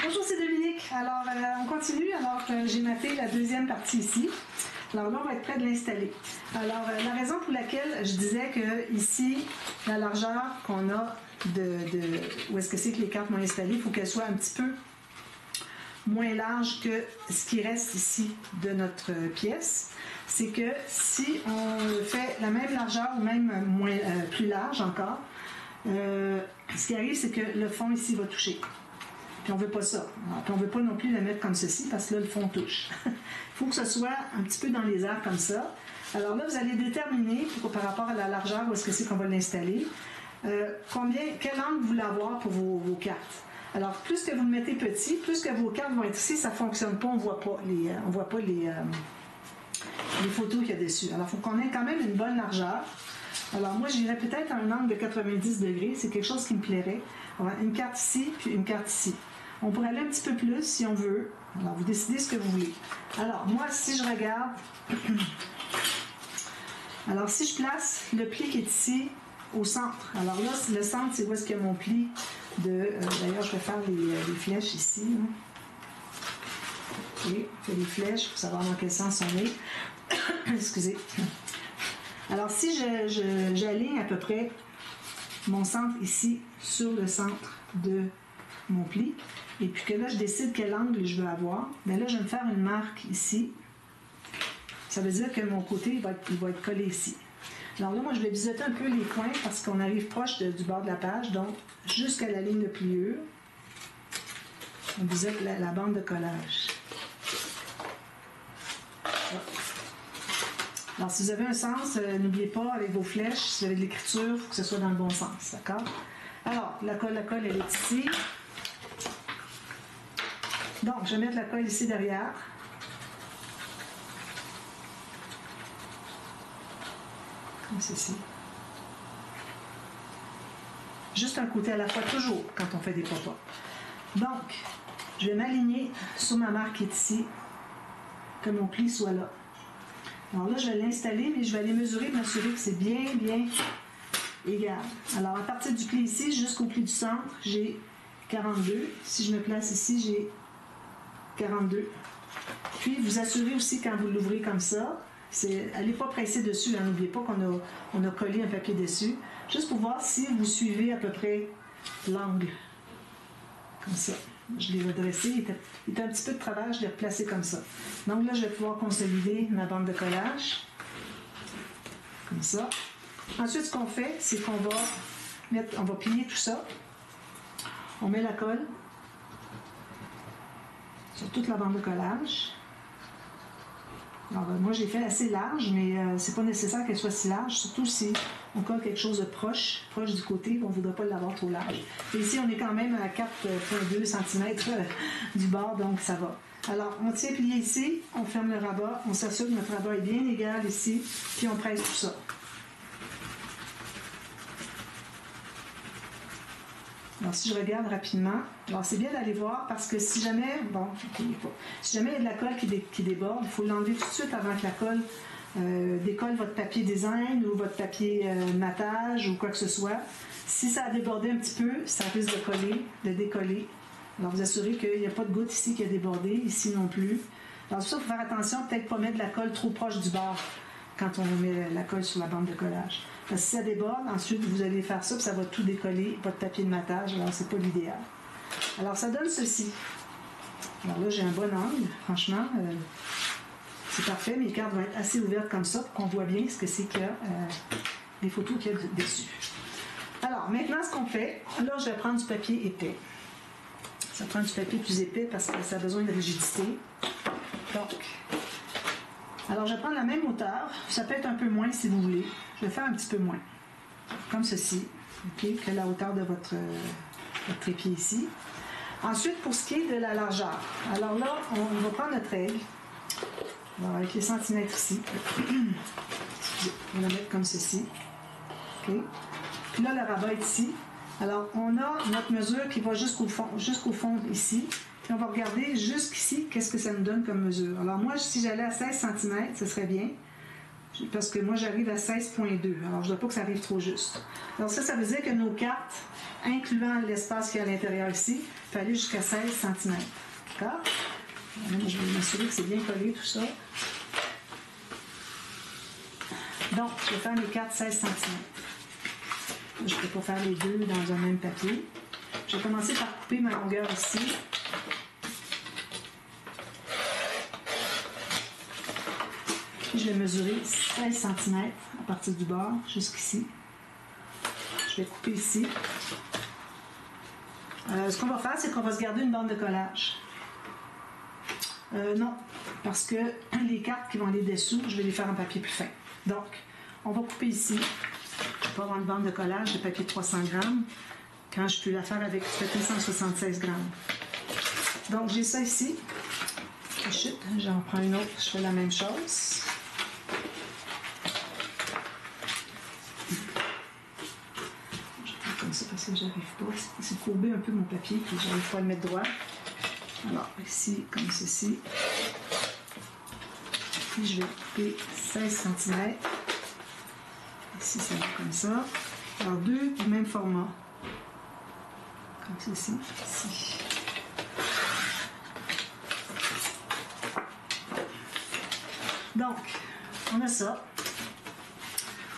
Bonjour, c'est Dominique. Alors, on continue. Alors, j'ai mappé la deuxième partie ici. Alors là, on va être prêt de l'installer. Alors, la raison pour laquelle je disais que ici, la largeur qu'on a où est-ce que c'est que les cartes vont installer, il faut qu'elle soit un petit peu moins large que ce qui reste ici de notre pièce. C'est que si on fait la même largeur ou même plus large encore, ce qui arrive, c'est que le fond ici va toucher. Puis on ne veut pas ça. Puis on ne veut pas non plus la mettre comme ceci parce que là, le fond touche. Il faut que ce soit un petit peu dans les airs comme ça. Alors là, vous allez déterminer par rapport à la largeur où est-ce que c'est qu'on va l'installer, quel angle vous voulez avoir pour vos cartes. Alors, plus que vous le mettez petit, plus que vos cartes vont être ici, ça ne fonctionne pas, on ne voit pas les photos qu'il y a dessus. Alors, il faut qu'on ait quand même une bonne largeur. Alors, moi, j'irais peut-être à un angle de 90 degrés, c'est quelque chose qui me plairait. Une carte ici, puis une carte ici. On pourrait aller un petit peu plus si on veut. Alors, vous décidez ce que vous voulez. Alors, moi, si je regarde... Alors, si je place le pli qui est ici au centre. Alors là, le centre, c'est où est-ce qu'il y a mon pli de... D'ailleurs, je vais faire les flèches ici. OK, je fais les flèches pour savoir dans quel sens on est. Excusez. Alors, si j'aligne à peu près mon centre ici sur le centre de mon pli, et puis que là, je décide quel angle je veux avoir, bien là, je vais me faire une marque ici. Ça veut dire que mon côté, il va être collé ici. Alors là, moi, je vais biseauter un peu les coins parce qu'on arrive proche du bord de la page, donc jusqu'à la ligne de pliure, on biseaute la bande de collage. Alors, si vous avez un sens, n'oubliez pas, avec vos flèches, si vous avez de l'écriture, il faut que ce soit dans le bon sens, d'accord? Alors, la colle, elle est ici. Donc, je vais mettre la colle ici derrière. Comme ceci. Juste un côté à la fois, toujours, quand on fait des pop-up. Donc, je vais m'aligner sur ma marque qui est ici, que mon pli soit là. Alors là, je vais l'installer, mais je vais aller mesurer, m'assurer que c'est bien égal. Alors, à partir du pli ici jusqu'au pli du centre, j'ai 42. Si je me place ici, j'ai 42. Puis, vous assurez aussi, quand vous l'ouvrez comme ça, allez pas presser dessus, hein, n'oubliez pas qu'on a collé un papier dessus, juste pour voir si vous suivez à peu près l'angle. Comme ça. Je l'ai redressé, il était un petit peu de travers, je l'ai replacé comme ça. Donc là, je vais pouvoir consolider ma bande de collage. Comme ça. Ensuite, ce qu'on fait, c'est qu'on va plier tout ça. On met la colle sur toute la bande de collage. Alors, moi, j'ai fait assez large, mais c'est pas nécessaire qu'elle soit si large, surtout si on colle quelque chose de proche du côté, on ne voudra pas l'avoir trop large. Et ici, on est quand même à 4,2 cm du bord, donc ça va. Alors, on tient plié ici, on ferme le rabat, on s'assure que notre rabat est bien égal ici, puis on presse tout ça. Alors, si je regarde rapidement, alors c'est bien d'aller voir parce que si jamais, si jamais il y a de la colle qui déborde, il faut l'enlever tout de suite avant que la colle décolle votre papier design ou votre papier matage ou quoi que ce soit. Si ça a débordé un petit peu, ça risque de décoller. Alors, vous assurez qu'il n'y a pas de goutte ici qui a débordé, ici non plus. Alors, ça, il faut faire attention, peut-être pas mettre de la colle trop proche du bord quand on met la colle sur la bande de collage. Parce que si ça déborde, ensuite, vous allez faire ça, puis ça va tout décoller, votre papier de matage, alors c'est pas l'idéal. Alors, ça donne ceci. Alors là, j'ai un bon angle, franchement, c'est parfait, mes cartes vont être assez ouvertes comme ça pour qu'on voit bien ce que c'est qu'il y a, les photos qu'il y a dessus. Alors, maintenant, ce qu'on fait, là, je vais prendre du papier épais. Ça prend du papier plus épais parce que ça a besoin de rigidité. Donc, alors, je vais prendre la même hauteur. Ça peut être un peu moins si vous voulez. Je vais faire un petit peu moins. Comme ceci. Okay, que la hauteur de votre trépied ici. Ensuite, pour ce qui est de la largeur. Alors là, on va prendre notre règle. Alors, avec les centimètres ici. On va la mettre comme ceci. Okay. Puis là, le rabat est ici. Alors, on a notre mesure qui va jusqu'au fond ici. Puis on va regarder jusqu'ici, qu'est-ce que ça nous donne comme mesure. Alors moi, si j'allais à 16 cm, ce serait bien. parce que moi j'arrive à 16,2. Alors je ne veux pas que ça arrive trop juste. Alors ça veut dire que nos cartes, incluant l'espace qu'il y a à l'intérieur ici, il faut aller jusqu'à 16 cm. D'accord? Je vais m'assurer que c'est bien collé tout ça. Donc, je vais faire mes cartes 16 cm. Je ne peux pas faire les deux dans un même papier. Je vais commencer par couper ma longueur ici. Puis je vais mesurer 16 cm à partir du bord jusqu'ici. Je vais couper ici. Ce qu'on va faire, c'est qu'on va se garder une bande de collage. Non, parce que les cartes qui vont aller dessous, je vais les faire en papier plus fin. Donc, on va couper ici. Je vais pas avoir une bande de collage de papier de 300 grammes quand je peux la faire avec du papier 176 grammes. Donc, j'ai ça ici. Chut, j'en prends une autre, je fais la même chose. Je vais faire comme ça parce que j'arrive pas. C'est courbé un peu mon papier, puis j'arrive pas à le mettre droit. Alors, ici, comme ceci. Puis, je vais couper 16 cm. Ici, ça va comme ça. Alors, deux du même format. Comme ceci. Ici. Donc, on a ça.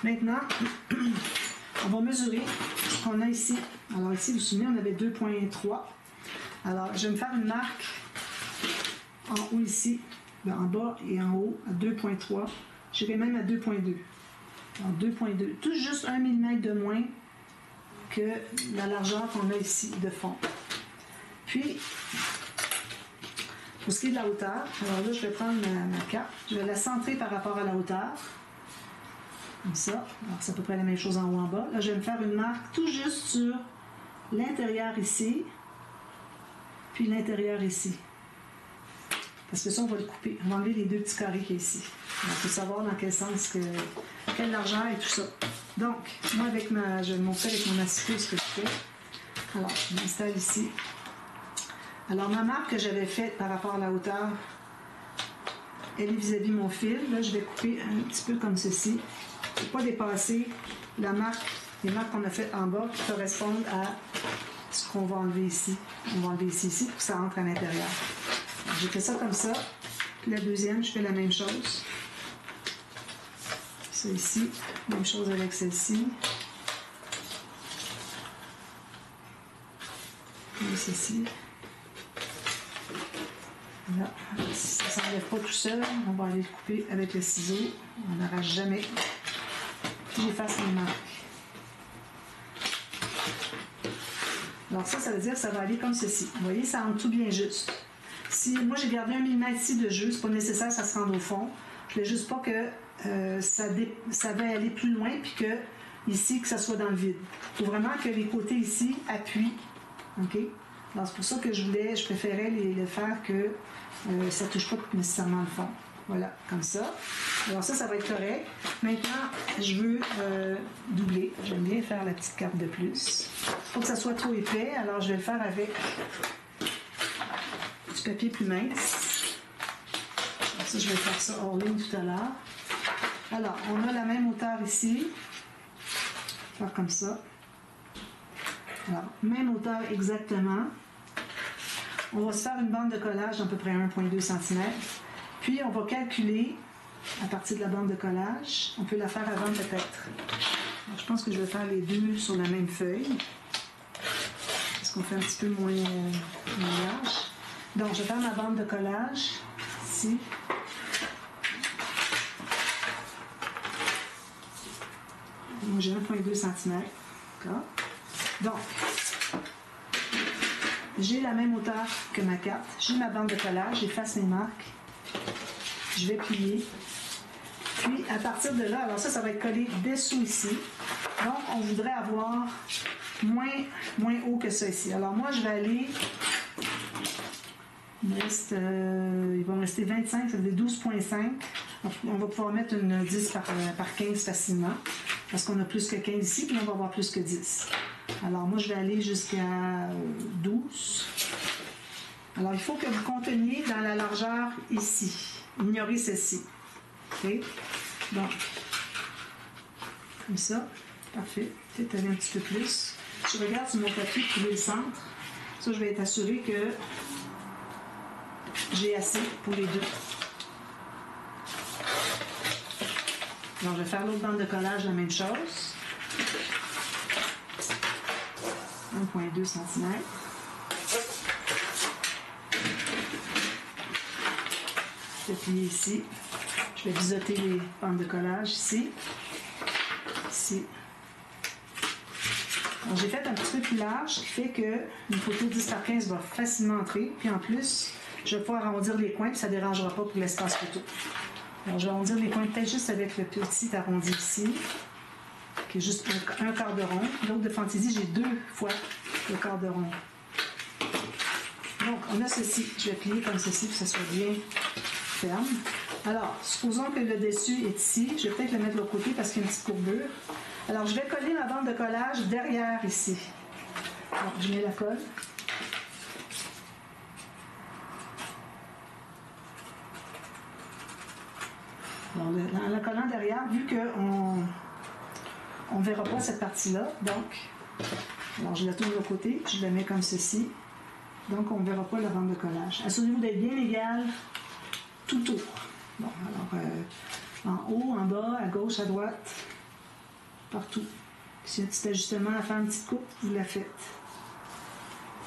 Maintenant, on va mesurer ce qu'on a ici. Alors, ici, vous vous souvenez, on avait 2,3. Alors, je vais me faire une marque en haut ici, en bas et en haut à 2,3. J'irai même à 2,2. Alors, 2,2. Tout juste 1 mm de moins que la largeur qu'on a ici de fond. Puis, pour ce qui est de la hauteur, alors là, je vais prendre ma carte. Je vais la centrer par rapport à la hauteur. Comme ça. Alors, c'est à peu près la même chose en haut en bas. Là, je vais me faire une marque tout juste sur l'intérieur ici. Puis l'intérieur ici. Parce que ça, on va le couper. On va enlever les deux petits carrés qu'il y a ici. On peut savoir dans quel sens, quelle largeur et tout ça. Donc, moi, je vais le montrer avec mon acier ce que je fais. Alors, je m'installe ici. Alors, ma marque que j'avais faite par rapport à la hauteur, elle est vis-à-vis mon fil. Là, je vais couper un petit peu comme ceci. Je ne vais pas dépasser la marque, les marques qu'on a faites en bas qui correspondent à ce qu'on va enlever ici. On va enlever ici pour que ça entre à l'intérieur. J'ai fait ça comme ça. Puis la deuxième, je fais la même chose. Ça ici, même chose avec celle-ci. Et ceci. Là, si ça ne s'enlève pas tout seul, on va aller le couper avec le ciseau. On n'arrache jamais. Puis j'efface les marques. Alors ça veut dire que ça va aller comme ceci. Vous voyez, ça entre tout bien juste. Si moi j'ai gardé 1 mm ici de jus, c'est pas nécessaire que ça se rende au fond. Je voulais juste pas que ça va aller plus loin, puis que ici, que ça soit dans le vide. Il faut vraiment que les côtés ici appuient. OK? Alors c'est pour ça que je préférais le faire que ça ne touche pas nécessairement le fond. Voilà, comme ça. Alors ça va être correct. Maintenant, je veux doubler. J'aime bien faire la petite carte de plus. Il faut que ça soit trop épais, alors je vais le faire avec du papier plus mince. Alors ça, je vais faire ça hors ligne tout à l'heure. Alors, on a la même hauteur ici. Faire comme ça. Alors, même hauteur exactement. On va se faire une bande de collage d'à peu près 1,2 cm. Puis, on va calculer, à partir de la bande de collage, on peut la faire avant peut-être. Je pense que je vais faire les deux sur la même feuille. Parce qu'on fait un petit peu moins large. Donc, je vais faire ma bande de collage, ici. Moi, j'ai 1,2 cm. D'accord? Donc, j'ai la même hauteur que ma carte. J'ai ma bande de collage, j'efface mes marques. Je vais plier. Puis, à partir de là, alors ça va être collé dessous ici. Donc, on voudrait avoir moins haut que ça ici. Alors, moi, je vais aller... il va me rester 25, ça veut dire 12,5. On va pouvoir mettre une 10 par 15 facilement. Parce qu'on a plus que 15 ici, puis on va avoir plus que 10. Alors, moi, je vais aller jusqu'à 12. Alors, il faut que vous conteniez dans la largeur ici. Ignorez ceci. OK? Donc, comme ça, parfait. Peut-être aller un petit peu plus. Je regarde sur mon papier pour le centre. Ça, je vais être assurée que j'ai assez pour les deux. Donc, je vais faire l'autre bande de collage, la même chose. 1,2 cm. Je vais plier ici. Je vais biseauter les bandes de collage ici. Ici. Donc, j'ai fait un petit peu plus large, ce qui fait qu'une photo 10 par 15 va facilement entrer. Puis en plus, je vais pouvoir arrondir les coins, puis ça ne dérangera pas pour l'espace photo. Alors, je vais arrondir les coins peut-être juste avec le petit arrondi ici, qui est juste un quart de rond. L'autre de fantaisie, j'ai 2 fois le quart de rond. Donc, on a ceci. Je vais plier comme ceci pour que ça soit bien ferme. Alors, supposons que le dessus est ici. Je vais peut-être le mettre de l'autre côté parce qu'il y a une petite courbure. Alors, je vais coller ma bande de collage derrière ici. Donc, je mets la colle. Alors, en la collant derrière, vu qu'on ne verra pas cette partie-là, donc, alors je la tourne de l'autre côté, je la mets comme ceci. Donc, on ne verra pas la bande de collage. Assurez-vous d'être bien égal tout autour. Bon, alors, en haut, en bas, à gauche, à droite, partout. Si y a un petit ajustement à faire, une petite coupe, vous la faites.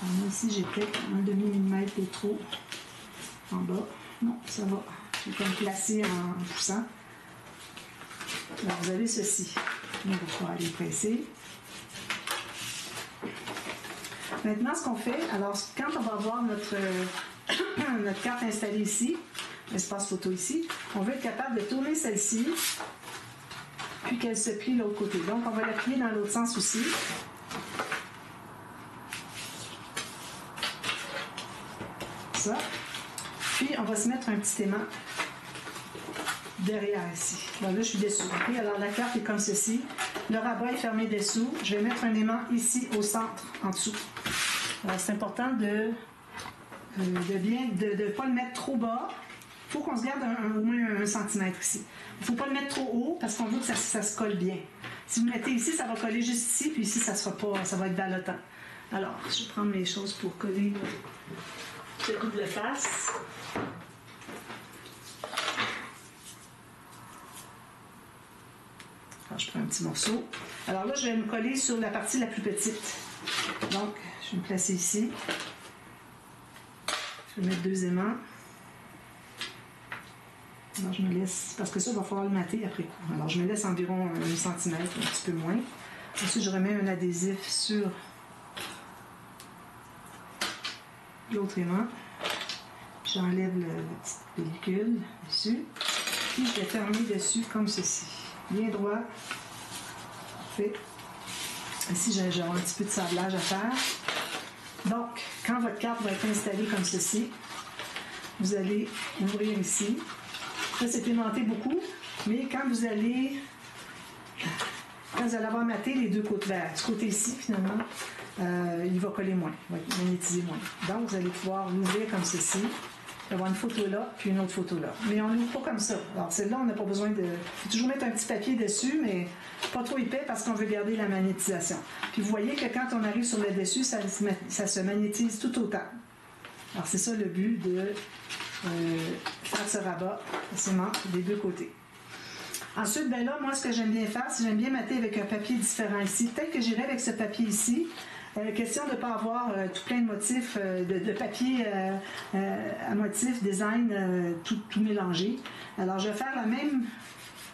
Alors, ici, j'ai peut-être 1/2 millimètre de trop en bas. Non, ça va. Je vais comme placer en poussant. Alors, vous avez ceci. On va pouvoir aller presser. Maintenant, ce qu'on fait, alors quand on va avoir notre carte installée ici, l'espace photo ici, on veut être capable de tourner celle-ci, puis qu'elle se plie de l'autre côté. Donc, on va la plier dans l'autre sens aussi. Ça. Puis, on va se mettre un petit aimant derrière ici. Bon, là, je suis dessous. Okay? Alors, la carte est comme ceci. Le rabat est fermé dessous. Je vais mettre un aimant ici au centre, en dessous. Alors, c'est important de ne pas le mettre trop bas. Il faut qu'on se garde au moins 1 cm ici. Il ne faut pas le mettre trop haut parce qu'on veut que ça se colle bien. Si vous le mettez ici, ça va coller juste ici, puis ici, ça va être ballottant. Alors, je vais prendre mes choses pour coller le double face. Alors, je prends un petit morceau. Alors là, je vais me coller sur la partie la plus petite. Donc, je vais me placer ici. Je vais mettre 2 aimants. Alors, je me laisse, parce que ça, il va falloir le mater après coup. Alors, je me laisse environ 1 cm, un petit peu moins. Ensuite, je remets un adhésif sur l'autre aimant. J'enlève la petite pellicule dessus. Puis, je vais fermer dessus comme ceci. Bien droit. Parfait. Ici, j'ai un petit peu de sablage à faire. Donc, quand votre carte va être installée comme ceci, vous allez ouvrir ici. Ça, c'est aimanté beaucoup, mais quand vous allez avoir maté les 2 côtés verts, ce côté-ci, finalement, il va coller moins, il va magnétiser moins. Donc, vous allez pouvoir l'ouvrir comme ceci, avoir une photo là, puis une autre photo là. Mais on ne l'ouvre pas comme ça. Alors, celle-là, on n'a pas besoin de... Il faut toujours mettre un petit papier dessus, mais pas trop épais parce qu'on veut garder la magnétisation. Puis, vous voyez que quand on arrive sur le dessus, ça se magnétise tout autant. Alors, c'est ça le but de faire ce rabat facilement des 2 côtés. Ensuite, ben là, moi, ce que j'aime bien faire, c'est j'aime bien mater avec un papier différent ici. Peut-être que j'irai avec ce papier ici. Question de ne pas avoir tout plein de motifs, de papier à motifs, design, tout mélangé. Alors, je vais faire la même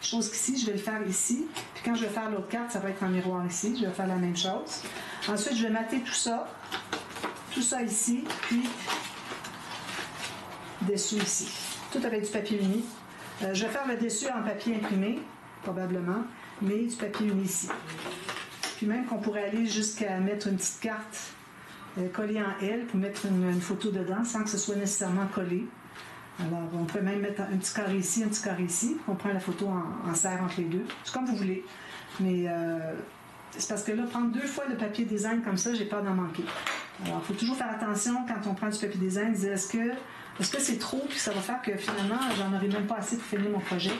chose qu'ici. Je vais le faire ici. Puis quand je vais faire l'autre carte, ça va être en miroir ici. Je vais faire la même chose. Ensuite, je vais mater tout ça ici, puis dessous ici. Tout avec du papier uni. Je vais faire le dessus en papier imprimé, probablement, mais du papier uni ici. Puis même qu'on pourrait aller jusqu'à mettre une petite carte collée en L pour mettre une photo dedans sans que ce soit nécessairement collé. Alors, on peut même mettre un petit carré ici, un petit carré ici. On prend la photo en serre entre les deux. C'est comme vous voulez. Mais c'est parce que là, prendre 2 fois le papier design comme ça, j'ai peur d'en manquer. Alors, il faut toujours faire attention quand on prend du papier design, dire est-ce que Parce que c'est trop, puis ça va faire que finalement, j'en aurai même pas assez pour finir mon projet.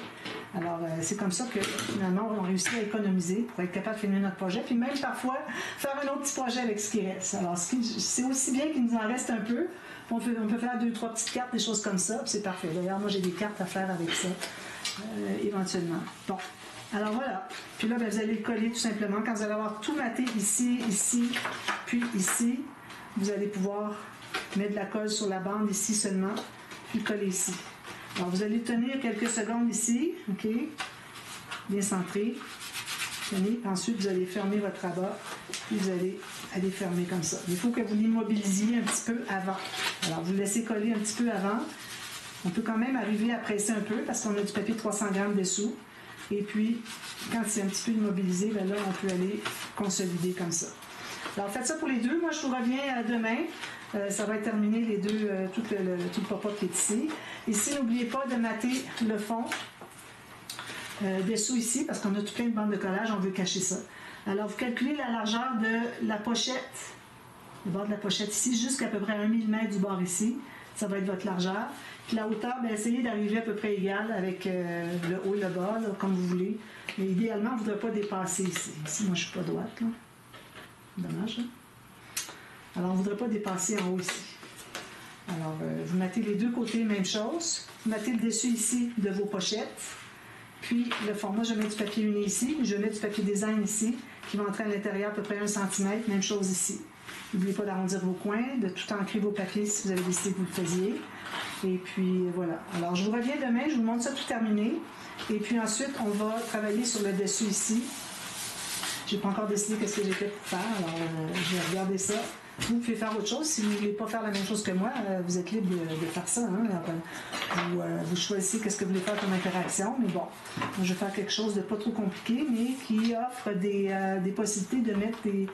Alors, c'est comme ça que finalement, on réussit à économiser pour être capable de finir notre projet, puis même parfois, faire un autre petit projet avec ce qui reste. Alors, c'est aussi bien qu'il nous en reste un peu. On peut faire 2-3 petites cartes, des choses comme ça, puis c'est parfait. D'ailleurs, moi, j'ai des cartes à faire avec ça, éventuellement. Bon. Alors voilà. Puis là, vous allez le coller tout simplement. Quand vous allez avoir tout maté ici, ici, puis ici, vous allez pouvoir mettre de la colle sur la bande ici seulement, puis le coller ici. Alors vous allez tenir quelques secondes ici, OK? Bien centré. Tenez. Ensuite, vous allez fermer votre rabat, puis vous allez aller fermer comme ça. Il faut que vous l'immobilisiez un petit peu avant. Alors vous le laissez coller un petit peu avant. On peut quand même arriver à presser un peu parce qu'on a du papier 300 grammes dessous. Et puis, quand c'est un petit peu immobilisé, bien là, on peut aller consolider comme ça. Alors, faites ça pour les deux. Moi, je vous reviens demain. Ça va être terminé les deux, tout le pop-up qui est ici. Ici, n'oubliez pas de mater le fond dessous ici, parce qu'on a tout plein de bandes de collage, on veut cacher ça. Alors, vous calculez la largeur de la pochette, le bord de la pochette ici, jusqu'à peu près 1 mm du bord ici. Ça va être votre largeur. Puis la hauteur, bien, essayez d'arriver à peu près égal avec le haut et le bas, là, comme vous voulez. Mais idéalement, vous ne voudrez pas dépasser ici. Ici, moi, je ne suis pas droite, là. Dommage, hein? Alors, on ne voudrait pas dépasser en haut ici. Alors, vous mettez les deux côtés, même chose. Vous mettez le dessus ici de vos pochettes. Puis, le format, je mets du papier uni ici. Je mets du papier design ici, qui va entrer à l'intérieur à peu près 1 cm. Même chose ici. N'oubliez pas d'arrondir vos coins, de tout ancrer vos papiers si vous avez décidé que vous le faisiez. Et puis, voilà. Alors, je vous reviens demain. Je vous montre ça tout terminé. Et puis ensuite, on va travailler sur le dessus ici. Je n'ai pas encore décidé ce que j'ai fait pour faire. Alors, je vais regarder ça. Vous pouvez faire autre chose. Si vous ne voulez pas faire la même chose que moi, vous êtes libre de faire ça. Hein? Alors, vous choisissez ce que vous voulez faire comme interaction. Mais bon, je vais faire quelque chose de pas trop compliqué, mais qui offre des possibilités de mettre des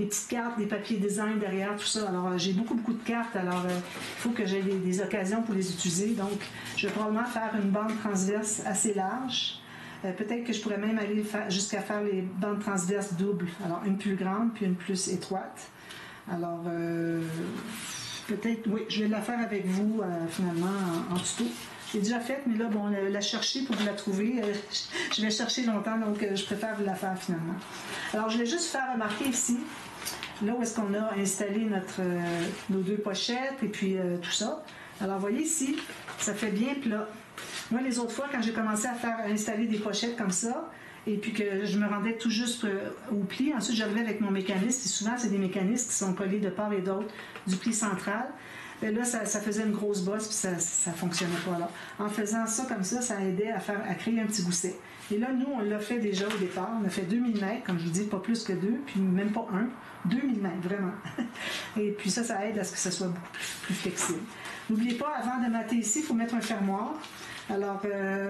petites cartes, des papiers design derrière, tout ça. Alors, j'ai beaucoup de cartes. Alors, il faut que j'aie des occasions pour les utiliser. Donc, je vais probablement faire une bande transverse assez large. Peut-être que je pourrais même aller jusqu'à faire les bandes transverses doubles. Alors, une plus grande, puis une plus étroite. Alors, peut-être, oui, je vais la faire avec vous, finalement, en tuto. Je l'ai déjà faite, mais là, bon, la chercher pour vous la trouver, je vais chercher longtemps, donc je préfère vous la faire, finalement. Alors, je vais juste faire remarquer ici, là où est-ce qu'on a installé nos deux pochettes, et puis tout ça. Alors, vous voyez ici, ça fait bien plat. Moi, les autres fois, quand j'ai commencé à installer des pochettes comme ça, et puis que je me rendais tout juste au pli, ensuite j'arrivais avec mon mécanisme, et souvent c'est des mécanismes qui sont collés de part et d'autre du pli central. Et là, ça faisait une grosse bosse, puis ça ne fonctionnait pas là. En faisant ça comme ça aidait à créer un petit gousset. Et là, nous, on l'a fait déjà au départ. On a fait 2 mm, comme je vous dis, pas plus que 2, puis même pas 1. 2 mm, vraiment. Et puis ça aide à ce que ça soit beaucoup plus flexible. N'oubliez pas, avant de mater ici, il faut mettre un fermoir. Alors,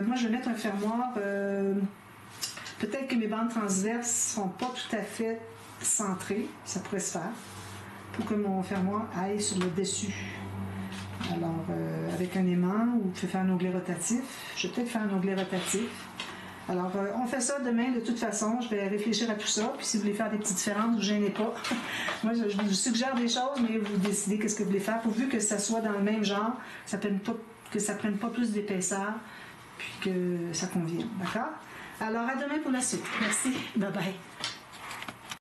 moi, je vais mettre un fermoir. Peut-être que mes bandes transverses ne sont pas tout à fait centrées. Ça pourrait se faire. Pour que mon fermoir aille sur le dessus. Alors, avec un aimant, ou vous pouvez faire un onglet rotatif. Je vais peut-être faire un onglet rotatif. Alors, on fait ça demain de toute façon. Je vais réfléchir à tout ça. Puis si vous voulez faire des petites différences, ne vous gênez pas. Moi, je vous suggère des choses, mais vous décidez ce que vous voulez faire. Pourvu que ça soit dans le même genre, que ça prenne pas plus d'épaisseur, puis que ça convienne. D'accord? Alors, à demain pour la suite. Merci. Bye bye.